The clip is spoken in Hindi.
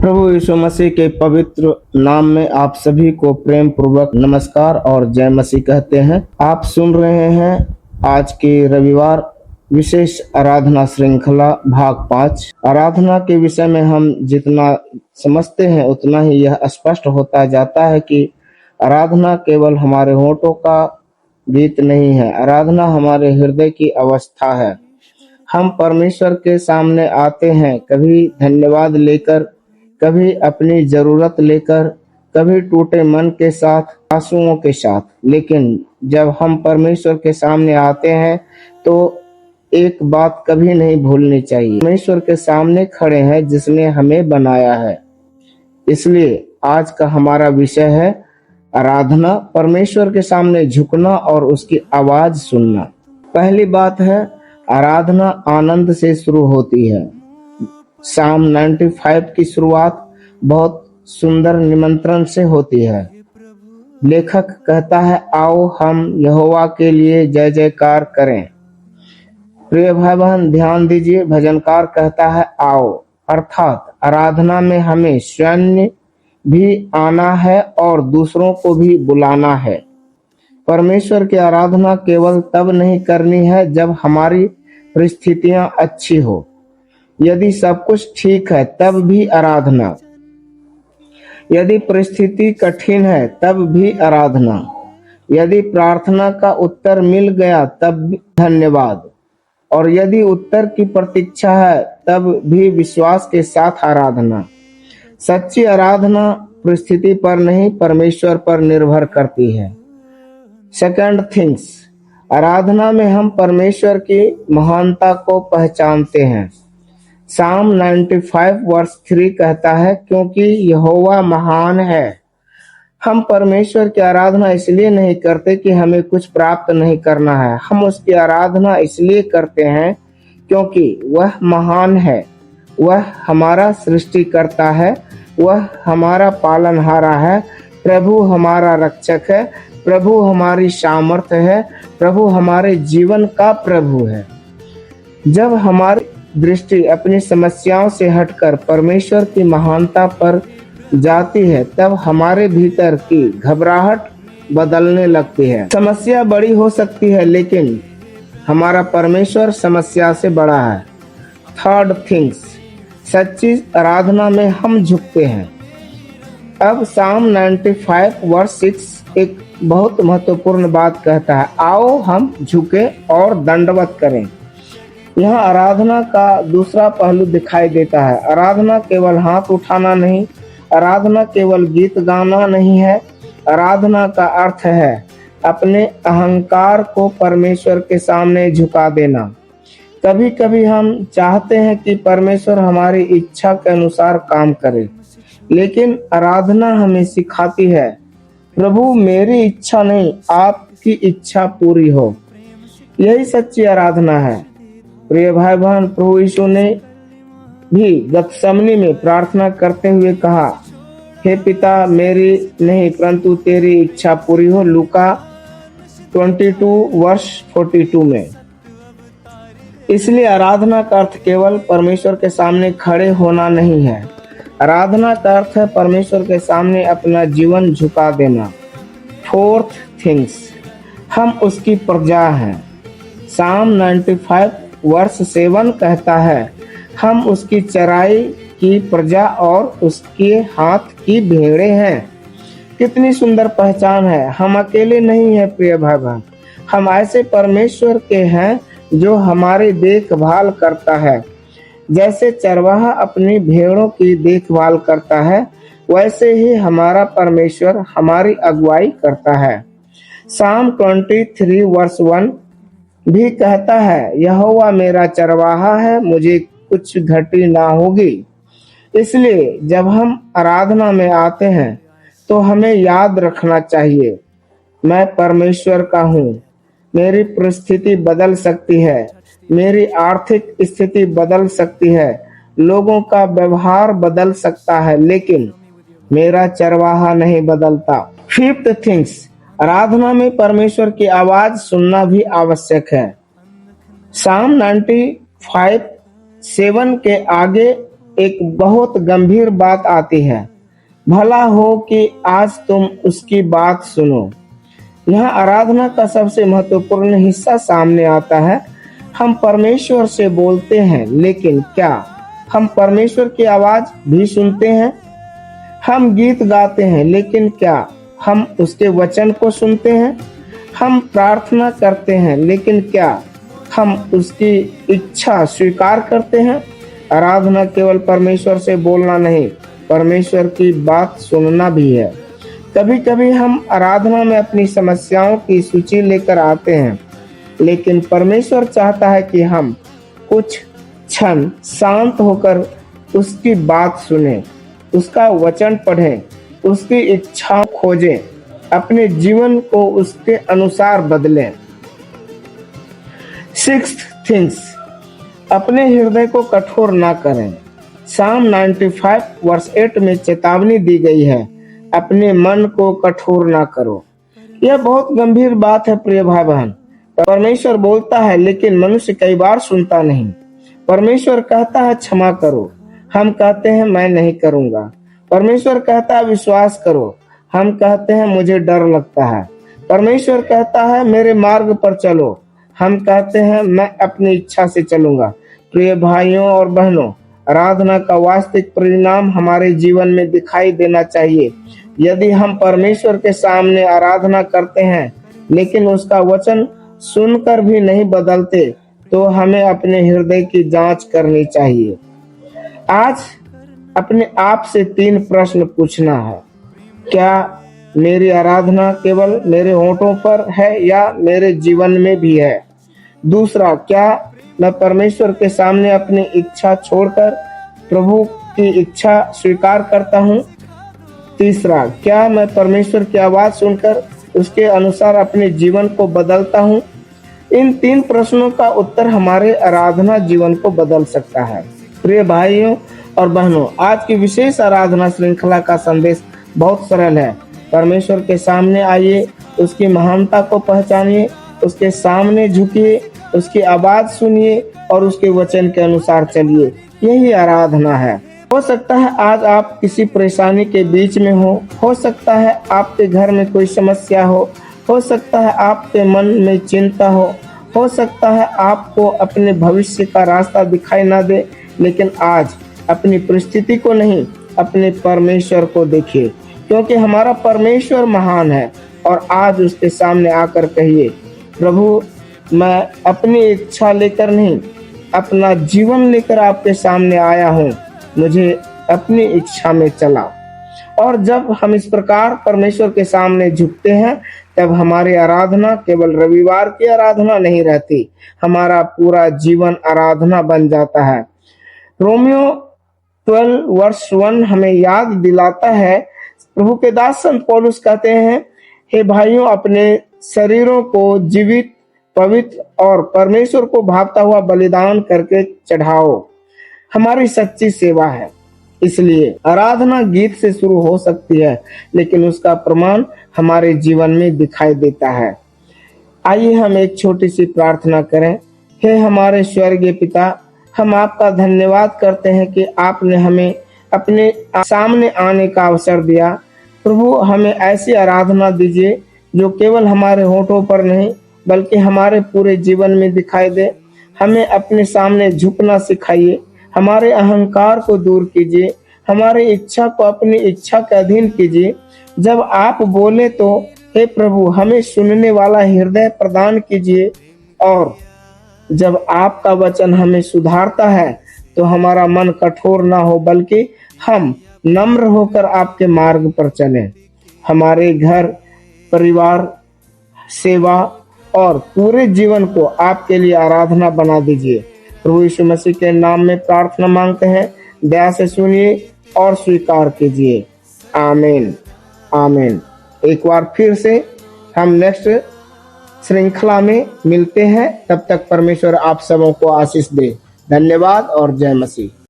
प्रभु यीशु मसीह के पवित्र नाम में आप सभी को प्रेम पूर्वक नमस्कार और जय मसीह कहते हैं। आप सुन रहे हैं आज के रविवार विशेष आराधना श्रृंखला भाग 5। आराधना के विषय में हम जितना समझते हैं उतना ही यह स्पष्ट होता जाता है कि आराधना केवल हमारे होठों का गीत नहीं है, आराधना हमारे हृदय की अवस्था है। हम परमेश्वर के सामने आते हैं, कभी धन्यवाद लेकर, कभी अपनी जरूरत लेकर, कभी टूटे मन के साथ, आंसुओं के साथ। लेकिन जब हम परमेश्वर के सामने आते हैं तो एक बात कभी नहीं भूलनी चाहिए, परमेश्वर के सामने खड़े हैं जिसने हमें बनाया है। इसलिए आज का हमारा विषय है आराधना, परमेश्वर के सामने झुकना और उसकी आवाज सुनना। पहली बात है, आराधना आनंद से शुरू होती है। साम 95 की शुरुआत बहुत सुंदर निमंत्रण से होती है। लेखक कहता है, आओ हम यहोवा के लिए जय जयकार करें। प्रिय भाई बहन ध्यान दीजिए, भजनकार कहता है आओ, अर्थात आराधना में हमें स्वयं भी आना है और दूसरों को भी बुलाना है। परमेश्वर की आराधना केवल तब नहीं करनी है जब हमारी परिस्थितियां अच्छी हो। यदि सब कुछ ठीक है तब भी आराधना, यदि परिस्थिति कठिन है तब भी आराधना, यदि प्रार्थना का उत्तर मिल गया तब भी धन्यवाद, और यदि उत्तर की प्रतीक्षा है तब भी विश्वास के साथ आराधना। सच्ची आराधना परिस्थिति पर नहीं, परमेश्वर पर निर्भर करती है। सेकंड थिंग्स, आराधना में हम परमेश्वर की महानता को पहचानते हैं। साम 95 वर्ष 3 कहता है, क्योंकि यहोवा महान है। हम परमेश्वर की आराधना इसलिए नहीं करते कि हमें कुछ प्राप्त नहीं करना है, हम उसकी आराधना इसलिए करते हैं क्योंकि वह महान है। वह हमारा सृष्टिकर्ता है, वह हमारा पालनहारा है, प्रभु हमारा रक्षक है, प्रभु हमारी सामर्थ्य है, प्रभु हमारे जीवन का प्रभु है। जब हमारी दृष्टि अपनी समस्याओं से हटकर परमेश्वर की महानता पर जाती है तब हमारे भीतर की घबराहट बदलने लगती है। समस्या बड़ी हो सकती है लेकिन हमारा परमेश्वर समस्या से बड़ा है। थर्ड थिंग्स, सच्ची आराधना में हम झुकते हैं। अब साम 95 वर्ष 6 एक बहुत महत्वपूर्ण बात कहता है, आओ हम झुके और दंडवत करें। यहाँ आराधना का दूसरा पहलू दिखाई देता है। आराधना केवल हाथ उठाना नहीं, आराधना केवल गीत गाना नहीं है। आराधना का अर्थ है अपने अहंकार को परमेश्वर के सामने झुका देना। कभी कभी हम चाहते हैं कि परमेश्वर हमारी इच्छा के अनुसार काम करे, लेकिन आराधना हमें सिखाती है, प्रभु मेरी इच्छा नहीं आपकी इच्छा पूरी हो। यही सच्ची आराधना है। प्रिय भाई बहन, प्रभु यीशु ने भी गतसमनी में प्रार्थना करते हुए कहा, हे पिता मेरी नहीं परंतु तेरी इच्छा पूरी हो। लूका 22 वर्ष 42 में। इसलिए आराधना का अर्थ केवल परमेश्वर के सामने खड़े होना नहीं है, आराधना का अर्थ है परमेश्वर के सामने अपना जीवन झुका देना। फोर्थ थिंग्स, हम उसकी प्रजा हैं। साम 95 वर्ष 7 कहता है, हम उसकी चराई की प्रजा और उसके हाथ की भेड़े हैं। कितनी सुंदर पहचान है। हम अकेले नहीं हैं प्रिय भाई बहन, हम ऐसे परमेश्वर के हैं जो हमारी देखभाल करता है। जैसे चरवाहा अपनी भेड़ों की देखभाल करता है, वैसे ही हमारा परमेश्वर हमारी अगुवाई करता है। साम 23 वर्ष 1 भी कहता है, यहोवा मेरा चरवाहा है, मुझे कुछ घटी ना होगी। इसलिए जब हम आराधना में आते हैं तो हमें याद रखना चाहिए, मैं परमेश्वर का हूँ। मेरी परिस्थिति बदल सकती है, मेरी आर्थिक स्थिति बदल सकती है, लोगों का व्यवहार बदल सकता है, लेकिन मेरा चरवाहा नहीं बदलता। फिफ्थ थिंग्स, आराधना में परमेश्वर की आवाज सुनना भी आवश्यक है। साम 95 7 के आगे एक बहुत गंभीर बात आती है। भला हो कि आज तुम उसकी बात सुनो। यहाँ आराधना का सबसे महत्वपूर्ण हिस्सा सामने आता है। हम परमेश्वर से बोलते हैं, लेकिन क्या हम परमेश्वर की आवाज भी सुनते हैं? हम गीत गाते हैं, लेकिन क्या हम उसके वचन को सुनते हैं? हम प्रार्थना करते हैं, लेकिन क्या हम उसकी इच्छा स्वीकार करते हैं? आराधना केवल परमेश्वर से बोलना नहीं, परमेश्वर की बात सुनना भी है। कभी कभी हम आराधना में अपनी समस्याओं की सूची लेकर आते हैं, लेकिन परमेश्वर चाहता है कि हम कुछ क्षण शांत होकर उसकी बात सुने, उसका वचन पढ़ें, उसकी इच्छा खोजें, अपने जीवन को उसके अनुसार बदलें। सिक्स्थ थिंग्स, अपने हृदय को कठोर ना करें। साम 95 वर्ष 8 में चेतावनी दी गई है, अपने मन को कठोर ना करो। यह बहुत गंभीर बात है प्रिय भाई बहन। परमेश्वर बोलता है, लेकिन मनुष्य कई बार सुनता नहीं। परमेश्वर कहता है क्षमा करो, हम कहते हैं मैं नहीं करूंगा। परमेश्वर कहता है विश्वास करो, हम कहते हैं मुझे डर लगता है। परमेश्वर कहता है मेरे मार्ग पर चलो, हम कहते हैं मैं अपनी इच्छा से चलूंगा। प्रिय भाइयों और बहनों, आराधना का वास्तविक परिणाम हमारे जीवन में दिखाई देना चाहिए। यदि हम परमेश्वर के सामने आराधना करते हैं, लेकिन उसका वचन सुनकर भी नहीं बदलते, तो हमें अपने हृदय की जांच करनी चाहिए। आज अपने आप से 3 प्रश्न पूछना है। क्या मेरी आराधना केवल मेरे होठों पर है या मेरे जीवन में भी है? दूसरा, क्या मैं परमेश्वर के सामने अपनी इच्छा छोड़कर प्रभु की इच्छा स्वीकार करता हूँ? तीसरा, क्या मैं परमेश्वर की आवाज सुनकर उसके अनुसार अपने जीवन को बदलता हूँ? इन 3 प्रश्नों का उत्तर हमारे आराधना जीवन को बदल सकता है। प्रिय भाइयों और बहनों, आज की विशेष आराधना श्रृंखला का संदेश बहुत सरल है। परमेश्वर के सामने आइए, उसकी महानता को पहचानिए, उसके सामने झुकिए, उसकी आवाज सुनिए और उसके वचन के अनुसार चलिए। यही आराधना है। हो सकता है आज आप किसी परेशानी के बीच में हो सकता है आपके घर में कोई समस्या हो सकता है आपके मन में चिंता हो सकता है आपको अपने भविष्य का रास्ता दिखाई ना दे, लेकिन आज अपनी परिस्थिति को नहीं, अपने परमेश्वर को देखिए, क्योंकि हमारा परमेश्वर महान है। और आज उसके सामने आकर कहिए, प्रभु मैं अपनी इच्छा लेकर नहीं, अपना जीवन लेकर आपके सामने आया हूँ, मुझे अपनी इच्छा में चला। और जब हम इस प्रकार परमेश्वर के सामने झुकते हैं, तब हमारी आराधना केवल रविवार की आराधना नहीं रहती, हमारा पूरा जीवन आराधना बन जाता है। रोमियो 12 वर्ष 1 हमें याद दिलाता है, प्रभु के दास संत पौलुस कहते हैं, हे भाइयों, अपने शरीरों को जीवित, पवित्र और परमेश्वर को भावता हुआ बलिदान करके चढ़ाओ। हमारी सच्ची सेवा है। इसलिए आराधना गीत से शुरू हो सकती है, लेकिन उसका प्रमाण हमारे जीवन में दिखाई देता है। आइए हम एक छोटी सी प्रार्थना करें। हे हमारे स्वर्गीय पिता, हम आपका धन्यवाद करते हैं कि आपने हमें अपने सामने आने का अवसर दिया। प्रभु, हमें ऐसी आराधना दीजिए जो केवल हमारे होठों पर नहीं, बल्कि हमारे पूरे जीवन में दिखाई दे। हमें अपने सामने झुकना सिखाइए, हमारे अहंकार को दूर कीजिए, हमारी इच्छा को अपनी इच्छा के अधीन कीजिए। जब आप बोले तो हे प्रभु, हमें सुनने वाला हृदय प्रदान कीजिए, और जब आपका वचन हमें सुधारता है तो हमारा मन कठोर ना हो, बल्कि हम नम्र होकर आपके मार्ग पर चलें। हमारे घर, परिवार, सेवा और पूरे जीवन को आपके लिए आराधना बना दीजिए। प्रभु यीशु मसीह के नाम में प्रार्थना मांगते हैं, दया से सुनिए और स्वीकार कीजिए। आमीन, आमीन। एक बार फिर से हम नेक्स्ट श्रृंखला में मिलते हैं। तब तक परमेश्वर आप सबों को आशीष दे। धन्यवाद और जय मसीह।